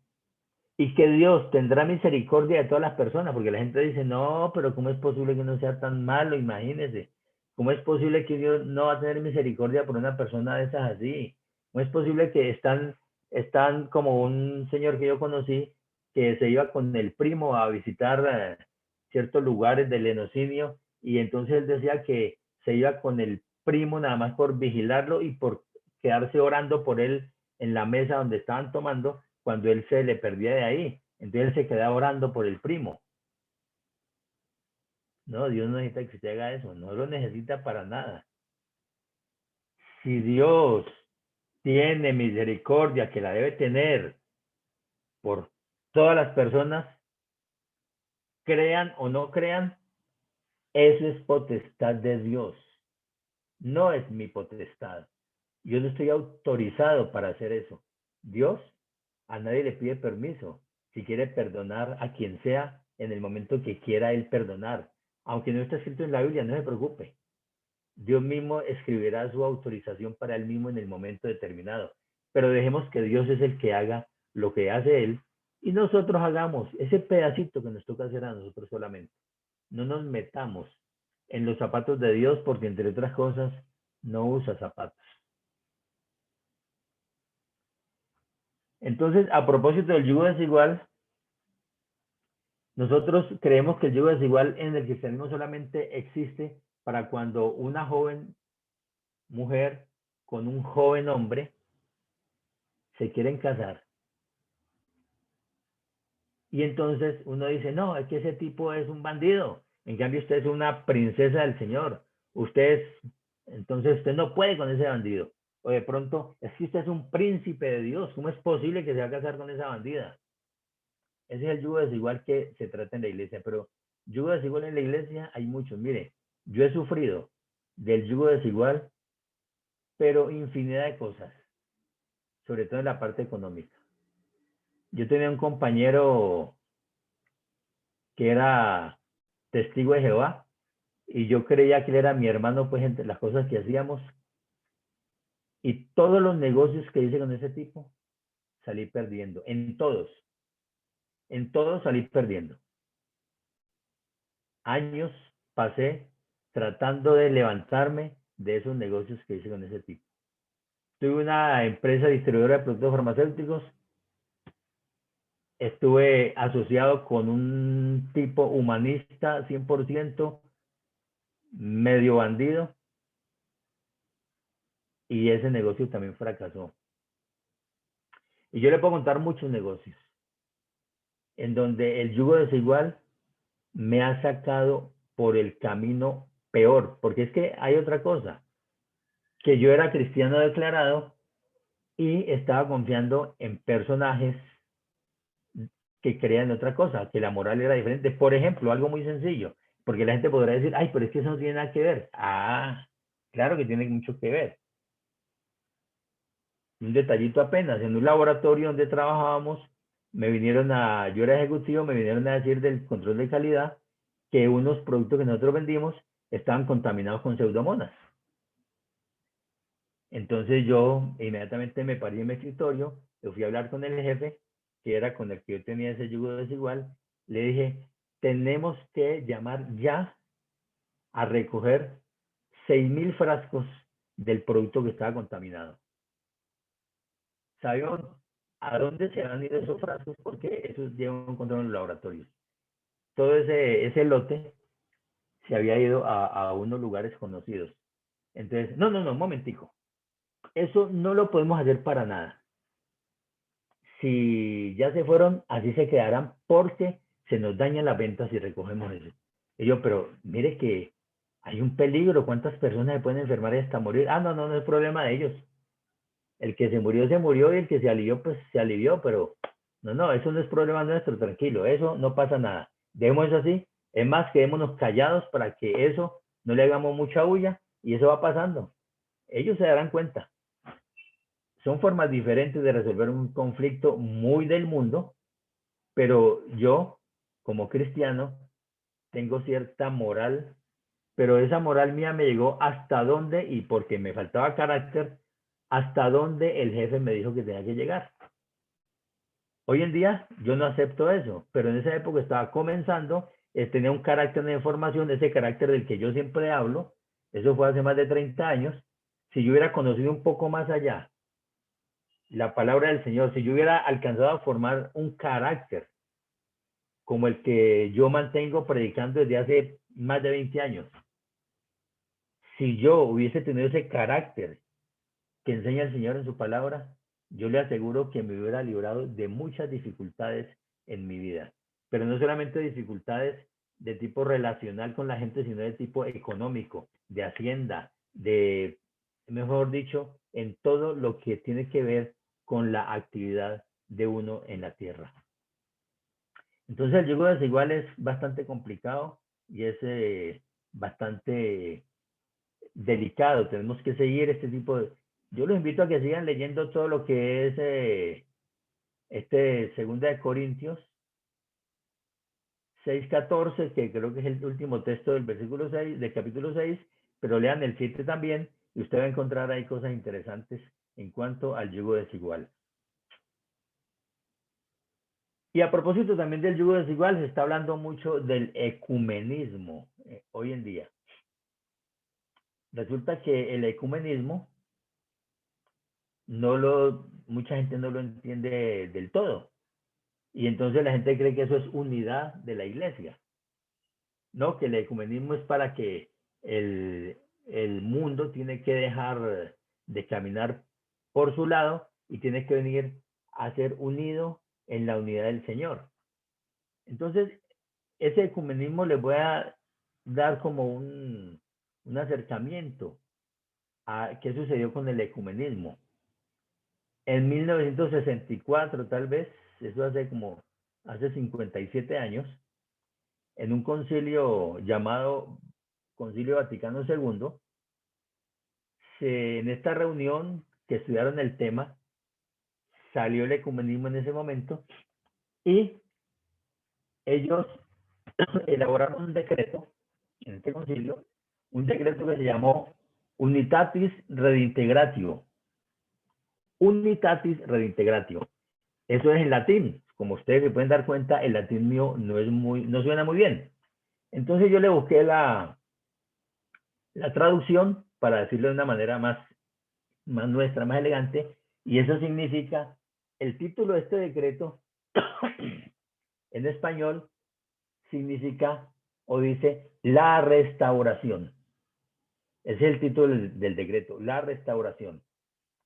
y que Dios tendrá misericordia de todas las personas, porque la gente dice, no, pero ¿cómo es posible que no sea tan malo? Imagínese. ¿Cómo es posible que Dios no va a tener misericordia por una persona de esas así? ¿Cómo es posible que están como un señor que yo conocí que se iba con el primo a visitar ciertos lugares del lenocinio y entonces él decía que se iba con el primo nada más por vigilarlo y por quedarse orando por él en la mesa donde estaban tomando cuando él se le perdía de ahí? Entonces él se quedaba orando por el primo. No, Dios no necesita que usted haga eso, no lo necesita para nada. Si Dios tiene misericordia, que la debe tener por Todas las personas, crean o no crean, eso es potestad de Dios. No es mi potestad. Yo no estoy autorizado para hacer eso. Dios a nadie le pide permiso. Si quiere perdonar a quien sea en el momento que quiera él perdonar. Aunque no está escrito en la Biblia, no se preocupe. Dios mismo escribirá su autorización para él mismo en el momento determinado. Pero dejemos que Dios es el que haga lo que hace él y nosotros hagamos ese pedacito que nos toca hacer a nosotros solamente. No nos metamos en los zapatos de Dios porque, entre otras cosas, no usa zapatos. Entonces, a propósito del yugo desigual, nosotros creemos que el yugo desigual en el cristianismo solamente existe para cuando una joven mujer con un joven hombre se quieren casar. Y entonces uno dice, no, es que ese tipo es un bandido. En cambio, usted es una princesa del Señor. Usted es, entonces usted no puede con ese bandido. O de pronto, es que usted es un príncipe de Dios. ¿Cómo es posible que se va a casar con esa bandida? Ese es el yugo desigual que se trata en la iglesia. Pero yugo desigual en la iglesia hay muchos. Mire, yo he sufrido del yugo desigual, pero infinidad de cosas, sobre todo en la parte económica. Yo tenía un compañero que era testigo de Jehová y yo creía que él era mi hermano, pues entre las cosas que hacíamos y todos los negocios que hice con ese tipo, salí perdiendo, en todos salí perdiendo. Años pasé tratando de levantarme de esos negocios que hice con ese tipo. Tuve una empresa distribuidora de productos farmacéuticos, estuve asociado con un tipo humanista 100%, medio bandido, y ese negocio también fracasó. Y yo le puedo contar muchos negocios en donde el yugo desigual me ha sacado por el camino peor, porque es que hay otra cosa, que yo era cristiano declarado y estaba confiando en personajes que creían otra cosa, que la moral era diferente. Por ejemplo, algo muy sencillo, porque la gente podrá decir, ay, pero es que eso no tiene nada que ver. Ah, claro que tiene mucho que ver. Un detallito apenas, en un laboratorio donde trabajábamos, yo era ejecutivo, me vinieron a decir del control de calidad que unos productos que nosotros vendimos estaban contaminados con pseudomonas. Entonces yo inmediatamente me paré en mi escritorio, le fui a hablar con el jefe, que era con el que yo tenía ese yugo desigual, le dije, tenemos que llamar ya a recoger 6.000 frascos del producto que estaba contaminado. ¿Sabían a dónde se han ido esos frascos? Porque esos llevan encontrado en los laboratorios. Todo ese lote se había ido a unos lugares conocidos. Entonces, no, un momentico. Eso no lo podemos hacer para nada. Si ya se fueron, así se quedarán porque se nos dañan las ventas si recogemos eso. Y yo, pero mire que hay un peligro, ¿cuántas personas se pueden enfermar y hasta morir? Ah, no es problema de ellos. El que se murió y el que se alivió, pues se alivió, pero no, eso no es problema nuestro, tranquilo, eso no pasa nada. Dejemos eso así, es más, quedémonos callados para que eso no le hagamos mucha bulla y eso va pasando. Ellos se darán cuenta. Son formas diferentes de resolver un conflicto muy del mundo, pero yo, como cristiano, tengo cierta moral, pero esa moral mía me llegó hasta donde, y porque me faltaba carácter, hasta donde el jefe me dijo que tenía que llegar. Hoy en día yo no acepto eso, pero en esa época estaba comenzando, tenía un carácter de formación, ese carácter del que yo siempre hablo, eso fue hace más de 30 años. Si yo hubiera conocido un poco más allá la palabra del Señor, si yo hubiera alcanzado a formar un carácter como el que yo mantengo predicando desde hace más de 20 años, si yo hubiese tenido ese carácter que enseña el Señor en su palabra, yo le aseguro que me hubiera librado de muchas dificultades en mi vida. Pero no solamente dificultades de tipo relacional con la gente, sino de tipo económico, de hacienda, de, mejor dicho, en todo lo que tiene que ver con la actividad de uno en la tierra. Entonces el yugo desigual es bastante complicado y es bastante delicado. Tenemos que seguir este tipo de... Yo los invito a que sigan leyendo todo lo que es Segunda de Corintios 6:14, que creo que es el último texto del versículo 6, del capítulo 6, pero lean el 7 también y usted va a encontrar ahí cosas interesantes en cuanto al yugo desigual. Y a propósito también del yugo desigual, se está hablando mucho del ecumenismo hoy en día. Resulta que el ecumenismo mucha gente no lo entiende del todo. Y entonces la gente cree que eso es unidad de la iglesia. No, que el ecumenismo es para que el mundo tiene que dejar de caminar por su lado y tiene que venir a ser unido en la unidad del Señor. Entonces, ese ecumenismo les voy a dar como un acercamiento a qué sucedió con el ecumenismo. En 1964, tal vez, eso hace 57 años, en un concilio llamado Concilio Vaticano II, en esta reunión que estudiaron el tema, salió el ecumenismo en ese momento y ellos elaboraron un decreto en este concilio, un decreto que se llamó Unitatis Redintegratio. Unitatis Redintegratio. Eso es en latín. Como ustedes se pueden dar cuenta, el latín mío no suena muy bien. Entonces yo le busqué la traducción para decirlo de una manera más nuestra, más elegante, y eso significa, el título de este decreto en español significa o dice la restauración. Ese es el título del decreto, la restauración.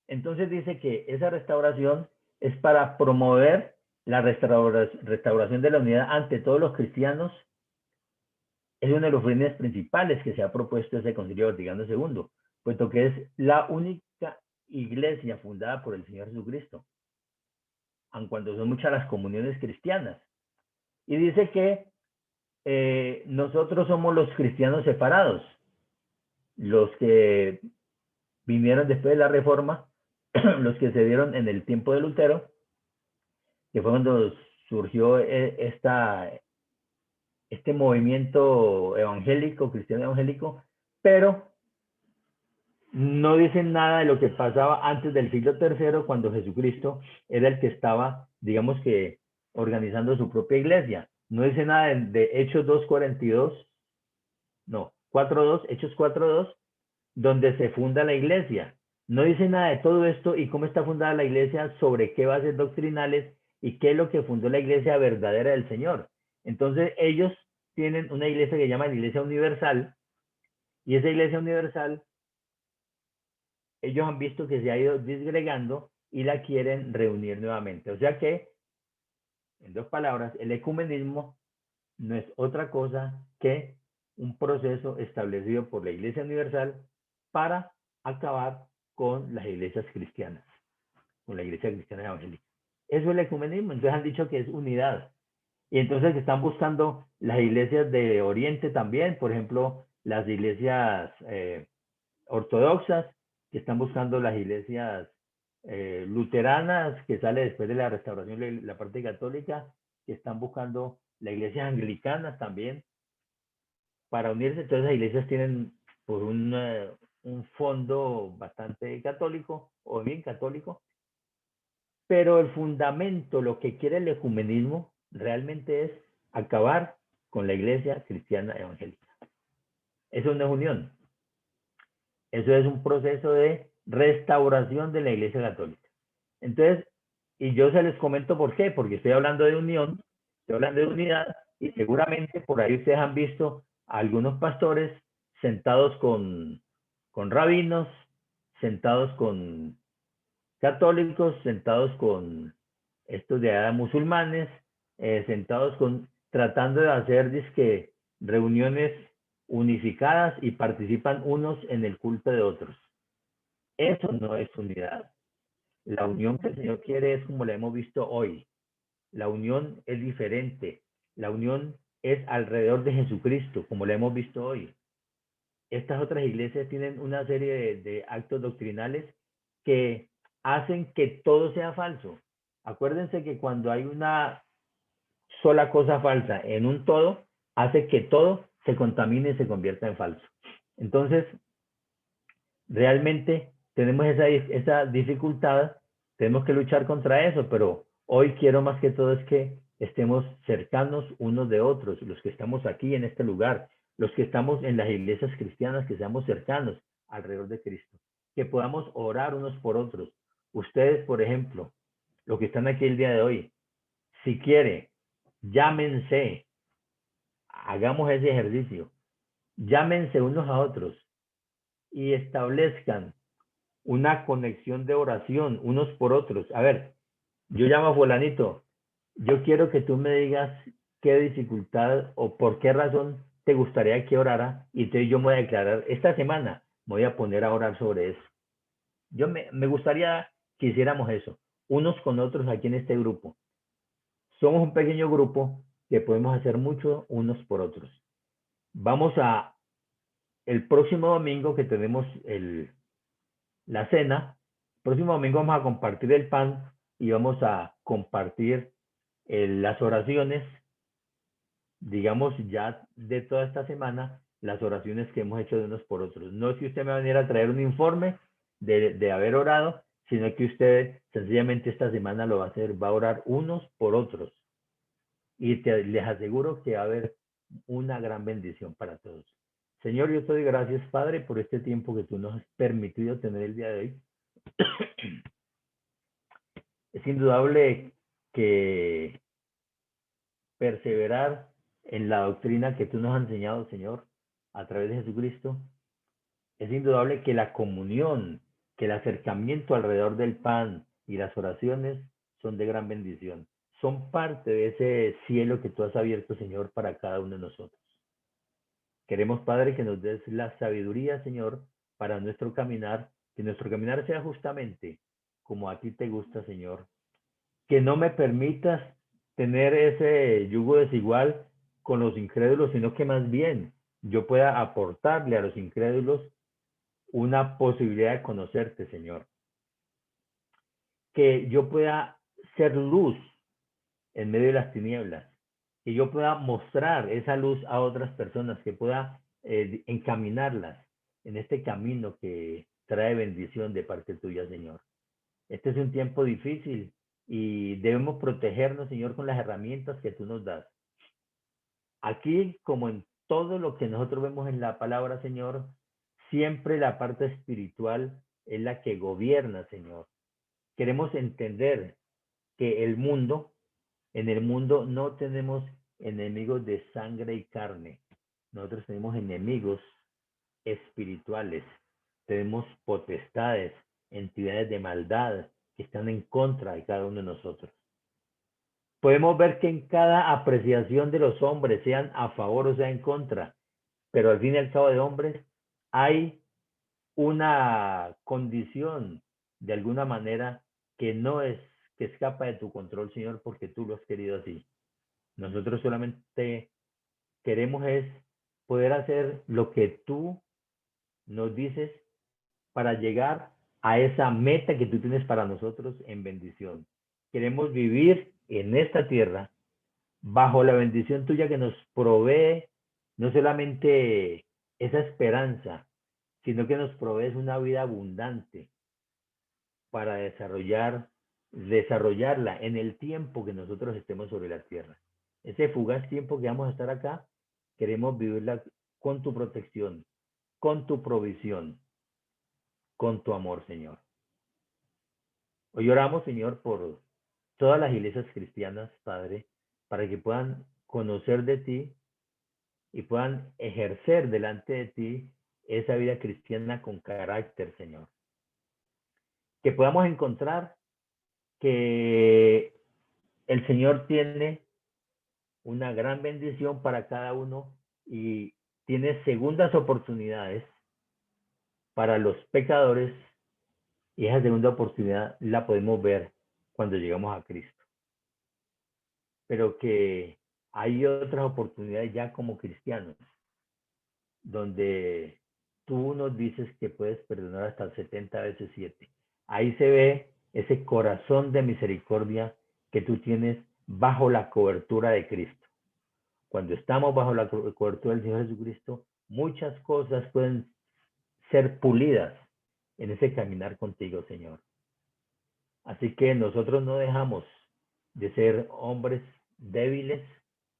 Entonces dice que esa restauración es para promover la restauración de la unidad ante todos los cristianos. Es uno de los fines principales que se ha propuesto ese Concilio Vaticano II, puesto que es la única iglesia fundada por el Señor Jesucristo, aun cuando son muchas las comuniones cristianas. Y dice que nosotros somos los cristianos separados, los que vinieron después de la Reforma, los que se dieron en el tiempo de Lutero, que fue cuando surgió este movimiento evangélico, cristiano evangélico, pero no dicen nada de lo que pasaba antes del siglo III, cuando Jesucristo era el que estaba, digamos que, organizando su propia iglesia. No dice nada de Hechos 2:42, no, 4:2, Hechos 4:2, donde se funda la iglesia. No dice nada de todo esto y cómo está fundada la iglesia, sobre qué bases doctrinales y qué es lo que fundó la iglesia verdadera del Señor. Entonces ellos tienen una iglesia que llaman Iglesia Universal, y esa Iglesia Universal ellos han visto que se ha ido disgregando y la quieren reunir nuevamente. O sea que, en dos palabras, el ecumenismo no es otra cosa que un proceso establecido por la Iglesia Universal para acabar con las iglesias cristianas, con la Iglesia Cristiana Evangélica. Eso es el ecumenismo. Entonces han dicho que es unidad. Y entonces están buscando las iglesias de Oriente también, por ejemplo, las iglesias ortodoxas, que están buscando las iglesias luteranas, que sale después de la restauración de la parte católica, que están buscando las iglesias anglicanas también, para unirse. Todas las iglesias tienen pues, un fondo bastante católico, o bien católico, pero el fundamento, lo que quiere el ecumenismo, realmente es acabar con la iglesia cristiana evangélica. Eso no es unión. Eso es un proceso de restauración de la Iglesia Católica. Entonces, y yo se les comento por qué, porque estoy hablando de unión, estoy hablando de unidad, y seguramente por ahí ustedes han visto a algunos pastores sentados con rabinos, sentados con católicos, sentados con estos de allá musulmanes, sentados tratando de hacer dizque, reuniones unificadas y participan unos en el culto de otros. Eso no es unidad. La unión que el Señor quiere es como la hemos visto hoy. La unión es diferente. La unión es alrededor de Jesucristo, como lo hemos visto hoy. Estas otras iglesias tienen una serie de actos doctrinales que hacen que todo sea falso. Acuérdense que cuando hay una sola cosa falsa en un todo, hace que todo se contamine y se convierta en falso. Entonces, realmente tenemos esa dificultad, tenemos que luchar contra eso, pero hoy quiero más que todo es que estemos cercanos unos de otros, los que estamos aquí en este lugar, los que estamos en las iglesias cristianas, que seamos cercanos alrededor de Cristo, que podamos orar unos por otros. Ustedes, por ejemplo, los que están aquí el día de hoy, si quiere, llámense, hagamos ese ejercicio, llámense unos a otros y establezcan una conexión de oración unos por otros. A ver, yo llamo a fulanito, yo quiero que tú me digas qué dificultad o por qué razón te gustaría que orara y entonces yo me voy a declarar, esta semana me voy a poner a orar sobre eso. Me gustaría que hiciéramos eso, unos con otros aquí en este grupo. Somos un pequeño grupo que podemos hacer mucho unos por otros. Vamos a el próximo domingo que tenemos la cena. El próximo domingo vamos a compartir el pan y vamos a compartir las oraciones, digamos ya de toda esta semana, las oraciones que hemos hecho de unos por otros. No es que usted me va a venir a traer un informe de haber orado, sino que usted sencillamente esta semana lo va a hacer, va a orar unos por otros. Y les aseguro que va a haber una gran bendición para todos. Señor, yo te doy gracias, Padre, por este tiempo que tú nos has permitido tener el día de hoy. Es indudable que perseverar en la doctrina que tú nos has enseñado, Señor, a través de Jesucristo, es indudable que la comunión, que el acercamiento alrededor del pan y las oraciones son de gran bendición. Son parte de ese cielo que tú has abierto, Señor, para cada uno de nosotros. Queremos, Padre, que nos des la sabiduría, Señor, para nuestro caminar, que nuestro caminar sea justamente como a ti te gusta, Señor. Que no me permitas tener ese yugo desigual con los incrédulos, sino que más bien yo pueda aportarle a los incrédulos una posibilidad de conocerte, Señor. Que yo pueda ser luz en medio de las tinieblas, que yo pueda mostrar esa luz a otras personas, que pueda encaminarlas en este camino que trae bendición de parte tuya, Señor. Este es un tiempo difícil y debemos protegernos, Señor, con las herramientas que tú nos das. Aquí, como en todo lo que nosotros vemos en la palabra, Señor, siempre la parte espiritual es la que gobierna, Señor. Queremos entender que en el mundo no tenemos enemigos de sangre y carne. Nosotros tenemos enemigos espirituales. Tenemos potestades, entidades de maldad que están en contra de cada uno de nosotros. Podemos ver que en cada apreciación de los hombres, sean a favor o sea en contra, pero al fin y al cabo de hombres, hay una condición de alguna manera que no es, que escapa de tu control, Señor, porque tú lo has querido así. Nosotros solamente queremos es poder hacer lo que tú nos dices para llegar a esa meta que tú tienes para nosotros en bendición. Queremos vivir en esta tierra bajo la bendición tuya que nos provee no solamente esa esperanza, sino que nos provees una vida abundante para desarrollarla en el tiempo que nosotros estemos sobre la tierra. Ese fugaz tiempo que vamos a estar acá, queremos vivirla con tu protección, con tu provisión, con tu amor, Señor. Hoy oramos, Señor, por todas las iglesias cristianas, Padre, para que puedan conocer de ti y puedan ejercer delante de ti esa vida cristiana con carácter, Señor. Que podamos encontrar que el Señor tiene una gran bendición para cada uno y tiene segundas oportunidades para los pecadores y esa segunda oportunidad la podemos ver cuando llegamos a Cristo. Pero que Hay otras oportunidades ya como cristianos, donde tú nos dices que puedes perdonar hasta 70 veces 7. Ahí se ve ese corazón de misericordia que tú tienes bajo la cobertura de Cristo. Cuando estamos bajo la cobertura del Señor Jesucristo, muchas cosas pueden ser pulidas en ese caminar contigo, Señor. Así que nosotros no dejamos de ser hombres débiles,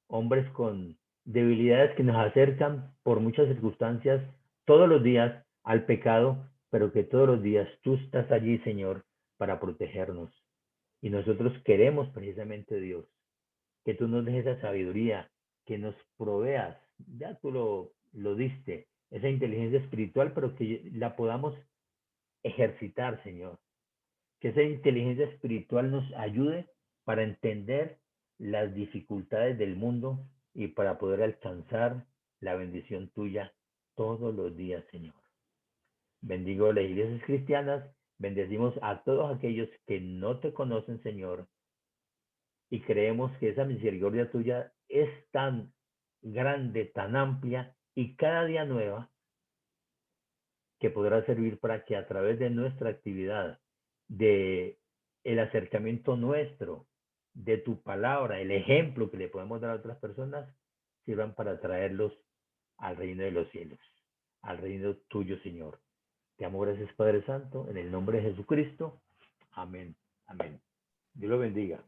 hombres con debilidades que nos acercan por muchas circunstancias todos los días al pecado, pero que todos los días tú estás allí, Señor, para protegernos. Y nosotros queremos precisamente, Dios, que tú nos dejes esa sabiduría, que nos proveas, ya tú lo diste, esa inteligencia espiritual, pero que la podamos ejercitar, Señor. Que esa inteligencia espiritual nos ayude para entender las dificultades del mundo y para poder alcanzar la bendición tuya todos los días, Señor. Bendigo las iglesias cristianas, bendecimos a todos aquellos que no te conocen, Señor, y creemos que esa misericordia tuya es tan grande, tan amplia y cada día nueva, que podrá servir para que a través de nuestra actividad, de el acercamiento nuestro, de tu palabra, el ejemplo que le podemos dar a otras personas, sirvan para traerlos al reino de los cielos, al reino tuyo, Señor. Te amo, gracias, Padre Santo, en el nombre de Jesucristo. Amén. Amén. Dios lo bendiga.